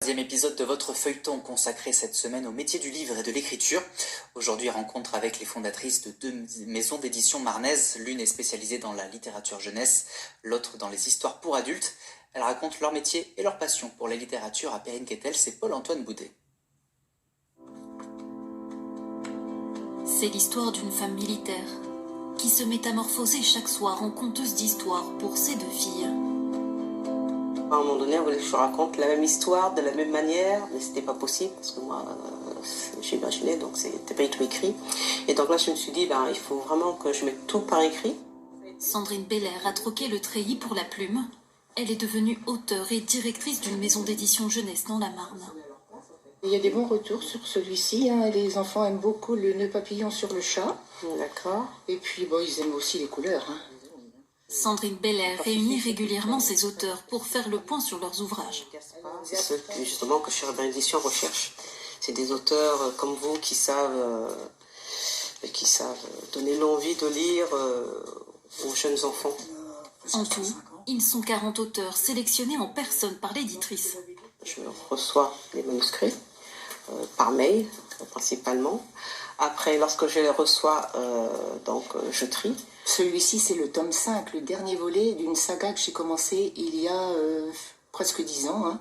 Troisième épisode de votre feuilleton consacré cette semaine au métier du livre et de l'écriture. Aujourd'hui, rencontre avec les fondatrices de deux maisons d'édition marnaises. L'une est spécialisée dans la littérature jeunesse, l'autre dans les histoires pour adultes. Elles racontent leur métier et leur passion pour la littérature à Perrine-Quetel, c'est Paul-Antoine Boudet. C'est l'histoire d'une femme militaire qui se métamorphosait chaque soir en conteuse d'histoires pour ses deux filles. À un moment donné, elle voulait que je raconte la même histoire de la même manière, mais c'était pas possible parce que moi, j'imaginais, donc c'était pas du tout écrit. Et donc là, je me suis dit, il faut vraiment que je mette tout par écrit. Sandrine Bellaire a troqué le treillis pour la plume. Elle est devenue auteure et directrice d'une maison d'édition jeunesse dans la Marne. Il y a des bons retours sur celui-ci. Les enfants aiment beaucoup le nœud papillon sur le chat. D'accord. Et puis, ils aiment aussi les couleurs. Sandrine Bellaire réunit régulièrement ses auteurs pour faire le point sur leurs ouvrages. C'est ceux justement que Cherubin Édition recherche. C'est des auteurs comme vous qui savent donner l'envie de lire aux jeunes enfants. En tout, ils sont 40 auteurs sélectionnés en personne par l'éditrice. Je reçois les manuscrits par mail principalement. Après, lorsque je les reçois, je trie. Celui-ci, c'est le tome 5, le dernier volet d'une saga que j'ai commencé il y a presque 10 ans.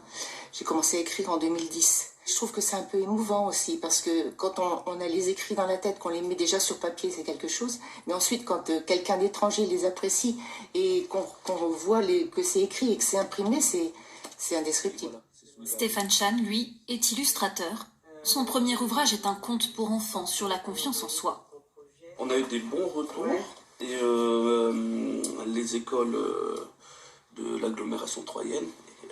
J'ai commencé à écrire en 2010. Je trouve que c'est un peu émouvant aussi, parce que quand on a les écrits dans la tête, qu'on les met déjà sur papier, c'est quelque chose. Mais ensuite, quand quelqu'un d'étranger les apprécie et qu'on voit que c'est écrit et que c'est imprimé, c'est indescriptible. Stéphane Chan, lui, est illustrateur. Son premier ouvrage est un conte pour enfants sur la confiance en soi. On a eu des bons retours et les écoles de l'agglomération troyenne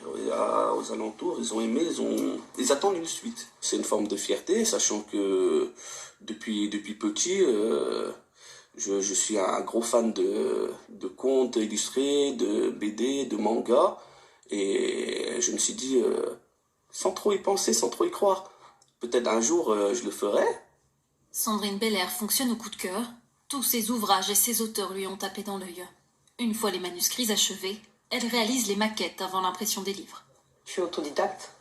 aux alentours, ils ont aimé, ils attendent une suite. C'est une forme de fierté, sachant que depuis petit, je suis un gros fan de contes illustrés, de BD, de manga, et je me suis dit, sans trop y penser, sans trop y croire, peut-être un jour je le ferai. Sandrine Bellaire fonctionne au coup de cœur. Tous ses ouvrages et ses auteurs lui ont tapé dans l'œil. Une fois les manuscrits achevés, elle réalise les maquettes avant l'impression des livres. Je suis autodidacte,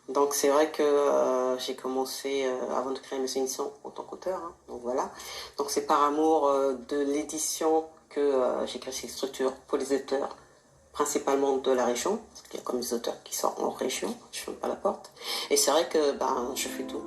donc c'est vrai que j'ai commencé avant de créer mes éditions en tant qu'auteur. Donc voilà, donc c'est par amour de l'édition que j'ai créé cette structure pour les auteurs, principalement de la région, parce qu'il y a comme des auteurs qui sortent en région, je ne ferme pas la porte. Et c'est vrai que je fais tout.